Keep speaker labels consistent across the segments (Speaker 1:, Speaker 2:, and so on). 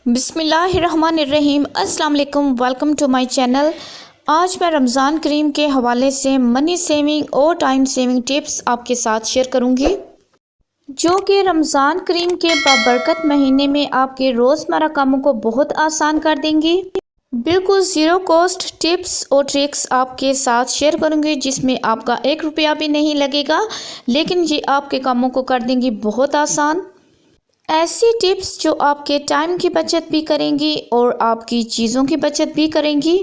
Speaker 1: बिस्मिल्लाहिर्रहमानिर्रहीम। अस्सलाम वालेकुम। Welcome to my channel. आज मैं रमज़ान करीम के हवाले से मनी सेविंग और टाइम सेविंग टिप्स आपके साथ शेयर करूंगी, जो कि रमज़ान करीम के बाबरकत महीने में आपके रोज़मर्रा कामों को बहुत आसान कर देंगी। बिल्कुल ज़ीरो कॉस्ट टिप्स और ट्रिक्स आपके साथ शेयर करूंगी, जिसमें आपका 1 रुपया भी नहीं लगेगा, लेकिन ये आपके कामों को कर देंगी बहुत आसान। ऐसी टिप्स जो आपके टाइम की बचत भी करेंगी और आपकी चीज़ों की बचत भी करेंगी।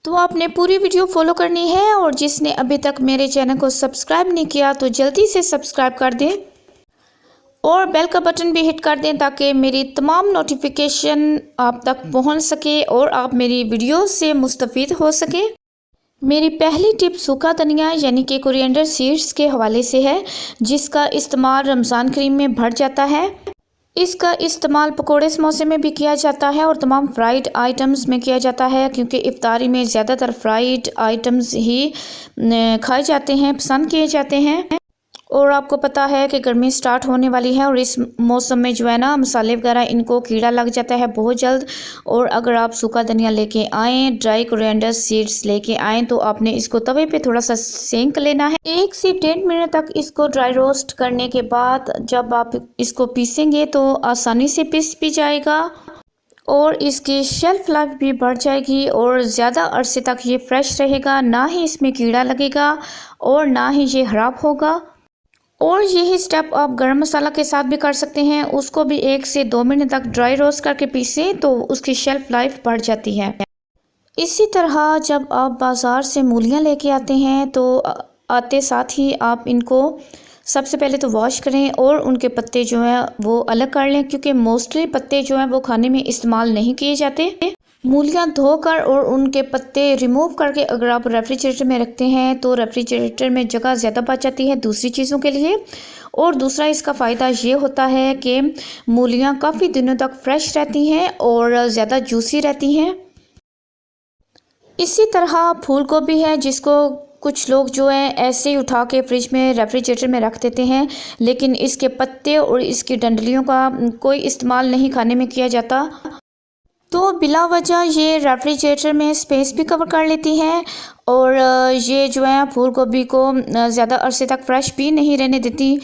Speaker 1: तो आपने पूरी वीडियो फॉलो करनी है, और जिसने अभी तक मेरे चैनल को सब्सक्राइब नहीं किया तो जल्दी से सब्सक्राइब कर दें और बेल का बटन भी हिट कर दें, ताकि मेरी तमाम नोटिफिकेशन आप तक पहुंच सके और आप मेरी वीडियो से मुस्तफ़ीद हो सके। मेरी पहली टिप सूखा धनिया यानी कि कोरिएंडर सीड्स के हवाले से है, जिसका इस्तेमाल रमज़ान करीम में बढ़ जाता है। इसका इस्तेमाल पकोड़े समोसे में भी किया जाता है और तमाम फ्राइड आइटम्स में किया जाता है, क्योंकि इफ्तारी में ज़्यादातर फ्राइड आइटम्स ही खाए जाते हैं, पसंद किए जाते हैं। और आपको पता है कि गर्मी स्टार्ट होने वाली है, और इस मौसम में जो है ना, मसाले वगैरह इनको कीड़ा लग जाता है बहुत जल्द। और अगर आप सूखा धनिया लेके आएँ, ड्राई कोरिएंडर सीड्स लेके आएँ, तो आपने इसको तवे पे थोड़ा सा सेंक लेना है। 1 से 1.5 मिनट तक इसको ड्राई रोस्ट करने के बाद जब आप इसको पीसेंगे तो आसानी से पीस भी जाएगा, और इसकी शेल्फ लाइफ भी बढ़ जाएगी, और ज़्यादा अरसे तक ये फ्रेश रहेगा। ना ही इसमें कीड़ा लगेगा और ना ही ये ख़राब होगा। और यही स्टेप आप गरम मसाला के साथ भी कर सकते हैं। उसको भी 1 से 2 मिनट तक ड्राई रोस्ट करके पीसें तो उसकी शेल्फ लाइफ बढ़ जाती है। इसी तरह जब आप बाज़ार से मूलियाँ लेके आते हैं तो आते साथ ही आप इनको सबसे पहले तो वॉश करें और उनके पत्ते जो हैं वो अलग कर लें, क्योंकि मोस्टली पत्ते जो हैं वो खाने में इस्तेमाल नहीं किए जाते। मूलियाँ धोकर और उनके पत्ते रिमूव करके अगर आप रेफ्रिजरेटर में रखते हैं तो रेफ्रिजरेटर में जगह ज़्यादा बच जाती है दूसरी चीज़ों के लिए। और दूसरा इसका फ़ायदा ये होता है कि मूलियाँ काफ़ी दिनों तक फ्रेश रहती हैं और ज़्यादा जूसी रहती हैं। इसी तरह फूल गोभी है, जिसको कुछ लोग जो है ऐसे ही उठा के फ्रिज में रेफ्रिजरेटर में रख देते हैं, लेकिन इसके पत्ते और इसकी डंडलियों का कोई इस्तेमाल नहीं खाने में किया जाता, तो बिला वजह ये रेफ्रिजरेटर में स्पेस भी कवर कर लेती है। और ये जो है फूल गोभी को ज़्यादा अरसे तक फ्रेश भी नहीं रहने देती,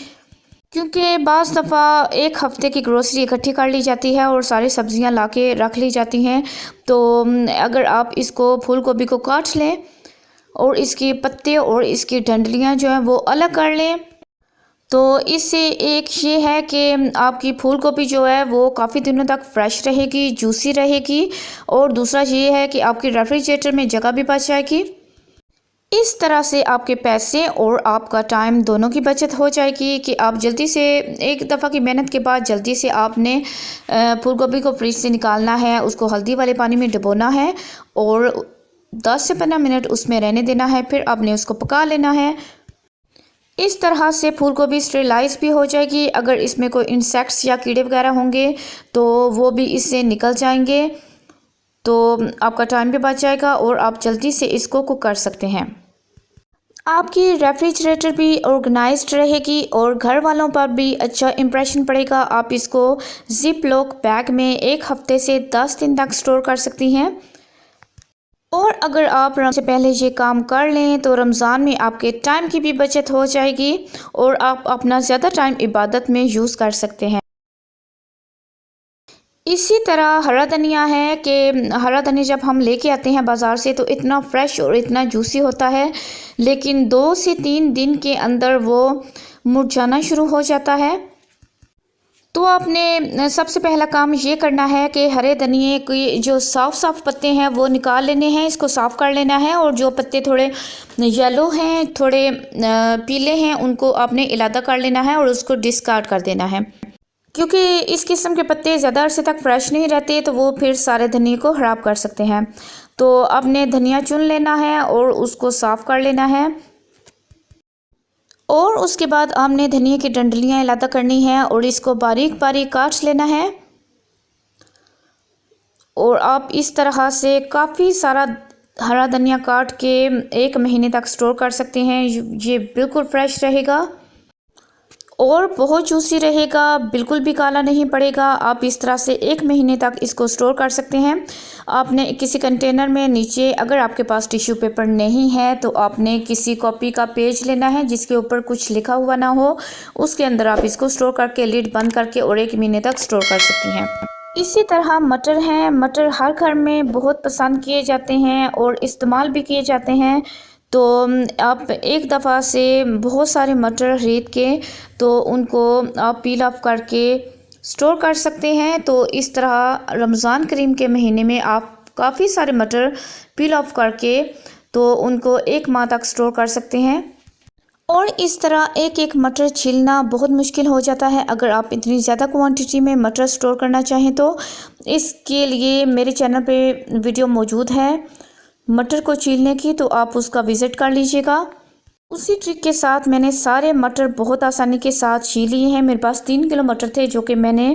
Speaker 1: क्योंकि बाज़ दफ़ा 1 हफ़्ते की ग्रोसरी इकट्ठी कर ली जाती है और सारी सब्ज़ियां लाके रख ली जाती हैं। तो अगर आप इसको फूल गोभी को काट लें और इसके पत्ते और इसकी डंडलियां जो हैं वो अलग कर लें, तो इससे एक ये है कि आपकी फूल गोभी जो है वो काफ़ी दिनों तक फ्रेश रहेगी, जूसी रहेगी। और दूसरा ये है कि आपकी रेफ्रिजरेटर में जगह भी बच जाएगी। इस तरह से आपके पैसे और आपका टाइम दोनों की बचत हो जाएगी, कि आप जल्दी से एक दफ़ा की मेहनत के बाद जल्दी से आपने फूल गोभी को फ्रिज से निकालना है, उसको हल्दी वाले पानी में डुबोना है और 10 से 15 मिनट उसमें रहने देना है, फिर आपने उसको पका लेना है। इस तरह से फूल गोभी स्टेरिलाइज भी हो जाएगी। अगर इसमें कोई इंसेक्ट्स या कीड़े वगैरह होंगे तो वो भी इससे निकल जाएंगे, तो आपका टाइम भी बच जाएगा और आप जल्दी से इसको कुक कर सकते हैं। आपकी रेफ्रिजरेटर भी ऑर्गेनाइज्ड रहेगी और घर वालों पर भी अच्छा इंप्रेशन पड़ेगा। आप इसको जिप लॉक बैग में 1 हफ्ते से 10 दिन तक स्टोर कर सकती हैं। और अगर आप रमज़ान से पहले ये काम कर लें तो रमज़ान में आपके टाइम की भी बचत हो जाएगी और आप अपना ज़्यादा टाइम इबादत में यूज़ कर सकते हैं। इसी तरह हरा धनिया है कि हरा धनिया जब हम लेके आते हैं बाज़ार से तो इतना फ्रेश और इतना जूसी होता है, लेकिन 2 से 3 दिन के अंदर वो मुरझाना शुरू हो जाता है। तो आपने सबसे पहला काम ये करना है कि हरे धनिए के जो साफ़ पत्ते हैं वो निकाल लेने हैं, इसको साफ़ कर लेना है। और जो पत्ते थोड़े येलो हैं, थोड़े पीले हैं, उनको आपने इलादा कर लेना है और उसको डिस्कार्ड कर देना है, क्योंकि इस किस्म के पत्ते ज़्यादा अरसे तक फ्रेश नहीं रहते, तो वो फिर सारे धनिए को ख़राब कर सकते हैं। तो आपने धनिया चुन लेना है और उसको साफ़ कर लेना है, और उसके बाद आपने धनिया की डंडलियां इलादा करनी है और इसको बारीक बारीक काट लेना है। और आप इस तरह से काफ़ी सारा हरा धनिया काट के 1 महीने तक स्टोर कर सकते हैं, ये बिल्कुल फ्रेश रहेगा। और बहुत जूसी रहेगा, बिल्कुल भी काला नहीं पड़ेगा। आप इस तरह से 1 महीने तक इसको स्टोर कर सकते हैं। आपने किसी कंटेनर में नीचे, अगर आपके पास टिश्यू पेपर नहीं है तो आपने किसी कॉपी का पेज लेना है जिसके ऊपर कुछ लिखा हुआ ना हो, उसके अंदर आप इसको स्टोर करके लिड बंद करके और 1 महीने तक स्टोर कर सकती हैं। इसी तरह मटर हैं, मटर हर घर में बहुत पसंद किए जाते हैं और इस्तेमाल भी किए जाते हैं। तो आप एक दफ़ा से बहुत सारे मटर खरीद के तो उनको आप पील ऑफ करके स्टोर कर सकते हैं। तो इस तरह रमज़ान करीम के महीने में आप काफ़ी सारे मटर पील ऑफ करके तो उनको 1 माह तक स्टोर कर सकते हैं। और इस तरह एक एक मटर छीलना बहुत मुश्किल हो जाता है अगर आप इतनी ज़्यादा क्वांटिटी में मटर स्टोर करना चाहें तो। इसके लिए मेरे चैनल पे वीडियो मौजूद है मटर को छीलने की, तो आप उसका विज़िट कर लीजिएगा। उसी ट्रिक के साथ मैंने सारे मटर बहुत आसानी के साथ छील लिए हैं। मेरे पास 3 किलो मटर थे जो कि मैंने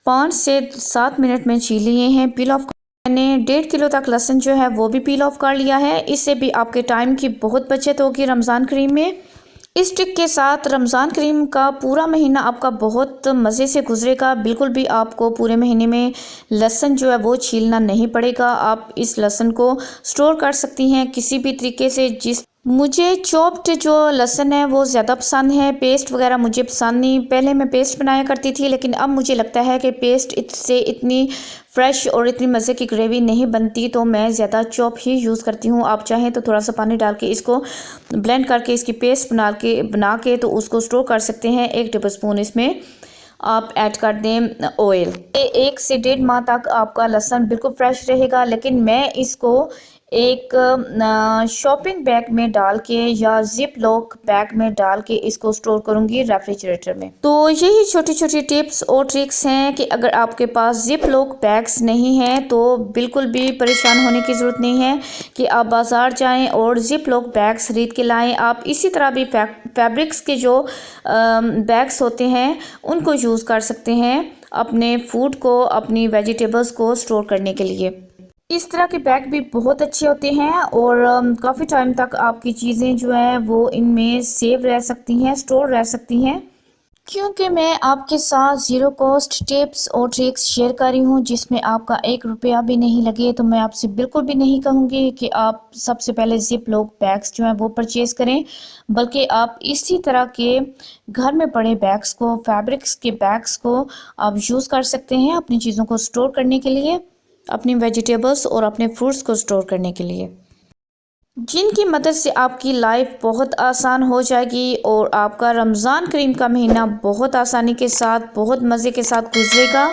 Speaker 1: 5 से 7 मिनट में छील लिए हैं। पील ऑफ मैंने 1.5 किलो तक लहसुन जो है वो भी पील ऑफ कर लिया है। इससे भी आपके टाइम की बहुत बचत होगी रमज़ान करीम में। इस ट्रिक के साथ रमज़ान करीम का पूरा महीना आपका बहुत मज़े से गुजरेगा। बिल्कुल भी आपको पूरे महीने में लहसुन जो है वो छीलना नहीं पड़ेगा। आप इस लहसुन को स्टोर कर सकती हैं किसी भी तरीके से। मुझे चॉप्ड जो लहसुन है वो ज़्यादा पसंद है, पेस्ट वगैरह मुझे पसंद नहीं। पहले मैं पेस्ट बनाया करती थी, लेकिन अब मुझे लगता है कि पेस्ट से इतनी फ्रेश और इतनी मज़े की ग्रेवी नहीं बनती, तो मैं ज़्यादा चॉप ही यूज़ करती हूँ। आप चाहें तो थोड़ा सा पानी डाल के इसको ब्लेंड करके इसकी पेस्ट बना के तो उसको स्टोर कर सकते हैं। 1 टेबल स्पून इसमें आप ऐड कर दें ऑयल। 1 से 1.5 माह तक आपका लहसुन बिल्कुल फ्रेश रहेगा। लेकिन मैं इसको एक शॉपिंग बैग में डाल के या जिप लॉक बैग में डाल के इसको स्टोर करूंगी रेफ्रिजरेटर में। तो यही छोटी छोटी टिप्स और ट्रिक्स हैं कि अगर आपके पास जिप लॉक बैग्स नहीं हैं तो बिल्कुल भी परेशान होने की ज़रूरत नहीं है कि आप बाज़ार जाएं और जिप लॉक बैग्स खरीद के लाएं। आप इसी तरह भी फैब्रिक्स के जो बैग्स होते हैं उनको यूज़ कर सकते हैं अपने फूड को, अपनी वेजिटेबल्स को स्टोर करने के लिए। इस तरह के बैग भी बहुत अच्छे होते हैं और काफ़ी टाइम तक आपकी चीज़ें जो है वो इनमें सेव रह सकती हैं, स्टोर रह सकती हैं। क्योंकि मैं आपके साथ ज़ीरो कॉस्ट टिप्स और ट्रिक्स शेयर कर रही हूँ जिसमें आपका 1 रुपया भी नहीं लगे, तो मैं आपसे बिल्कुल भी नहीं कहूँगी कि आप सबसे पहले जिप लॉक बैग्स जो हैं वो परचेज़ करें, बल्कि आप इसी तरह के घर में पड़े बैग्स को, फैब्रिक्स के बैग्स को आप यूज़ कर सकते हैं अपनी चीज़ों को स्टोर करने के लिए, अपनी वेजिटेबल्स और अपने फ्रूट्स को स्टोर करने के लिए, जिनकी मदद से आपकी लाइफ बहुत आसान हो जाएगी और आपका रमज़ान करीम का महीना बहुत आसानी के साथ, बहुत मज़े के साथ गुजरेगा।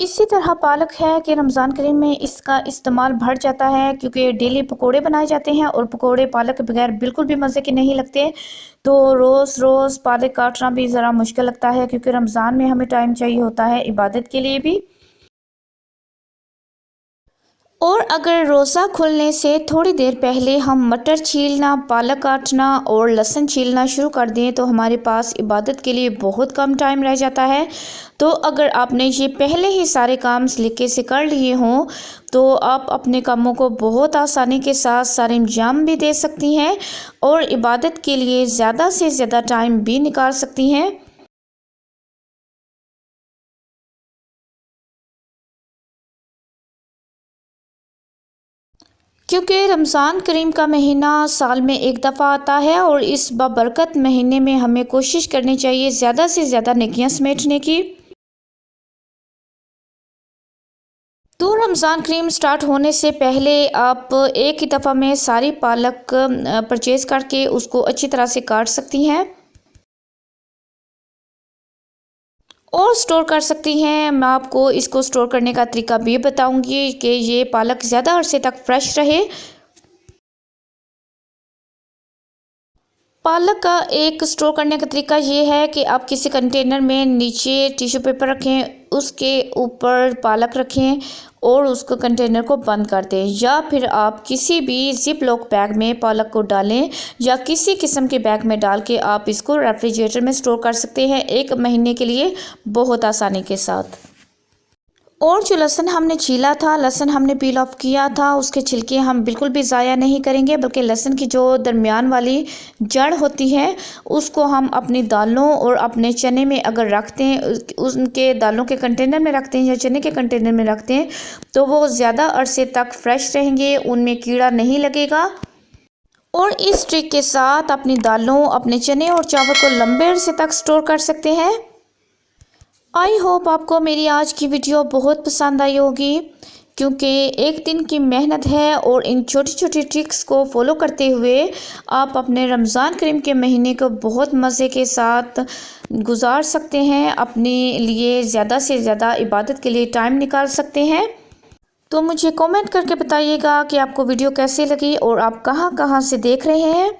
Speaker 1: इसी तरह पालक है कि रमज़ान करीम में इसका इस्तेमाल बढ़ जाता है क्योंकि डेली पकोड़े बनाए जाते हैं और पकोड़े पालक के बगैर बिल्कुल भी मज़े के नहीं लगते। तो रोज़ रोज़ पालक काटना भी ज़रा मुश्किल लगता है क्योंकि रमज़ान में हमें टाइम चाहिए होता है इबादत के लिए भी। और अगर रोज़ा खुलने से थोड़ी देर पहले हम मटर छीलना, पालक काटना और लहसुन छीलना शुरू कर दें तो हमारे पास इबादत के लिए बहुत कम टाइम रह जाता है। तो अगर आपने ये पहले ही सारे काम सलीके से कर लिए हों तो आप अपने कामों को बहुत आसानी के साथ सारे अंजाम भी दे सकती हैं और इबादत के लिए ज़्यादा से ज़्यादा टाइम भी निकाल सकती हैं। क्योंकि रमज़ान करीम का महीना साल में एक दफ़ा आता है और इस बाबरकत महीने में हमें कोशिश करनी चाहिए ज़्यादा से ज़्यादा नेकियां समेटने की। तो रमज़ान करीम स्टार्ट होने से पहले आप एक ही दफ़ा में सारी पालक परचेज़ करके उसको अच्छी तरह से काट सकती हैं और स्टोर कर सकती हैं। मैं आपको इसको स्टोर करने का तरीका भी बताऊंगी कि ये पालक ज़्यादा अरसे तक फ्रेश रहे। पालक का एक स्टोर करने का तरीका ये है कि आप किसी कंटेनर में नीचे टिश्यू पेपर रखें, उसके ऊपर पालक रखें और उसको कंटेनर को बंद कर दें, या फिर आप किसी भी जिप लॉक बैग में पालक को डालें या किसी किस्म के बैग में डाल के आप इसको रेफ्रिजरेटर में स्टोर कर सकते हैं 1 महीने के लिए बहुत आसानी के साथ। और जो लहसुन हमने छीला था, लहसुन हमने पील ऑफ किया था, उसके छिलके हम बिल्कुल भी ज़ाया नहीं करेंगे, बल्कि लहसुन की जो दरमियान वाली जड़ होती है उसको हम अपनी दालों और अपने चने में अगर रखते हैं, उनके दालों के कंटेनर में रखते हैं या चने के कंटेनर में रखते हैं, तो वो ज़्यादा अरसे तक फ्रेश रहेंगे, उनमें कीड़ा नहीं लगेगा। और इस ट्रिक के साथ अपनी दालों, अपने चने और चावल को लंबे अरसे तक स्टोर कर सकते हैं। आई होप आपको मेरी आज की वीडियो बहुत पसंद आई होगी, क्योंकि एक दिन की मेहनत है और इन छोटी छोटी ट्रिक्स को फॉलो करते हुए आप अपने रमज़ान करीम के महीने को बहुत मज़े के साथ गुजार सकते हैं, अपने लिए ज़्यादा से ज़्यादा इबादत के लिए टाइम निकाल सकते हैं। तो मुझे कमेंट करके बताइएगा कि आपको वीडियो कैसी लगी और आप कहाँ कहाँ से देख रहे हैं।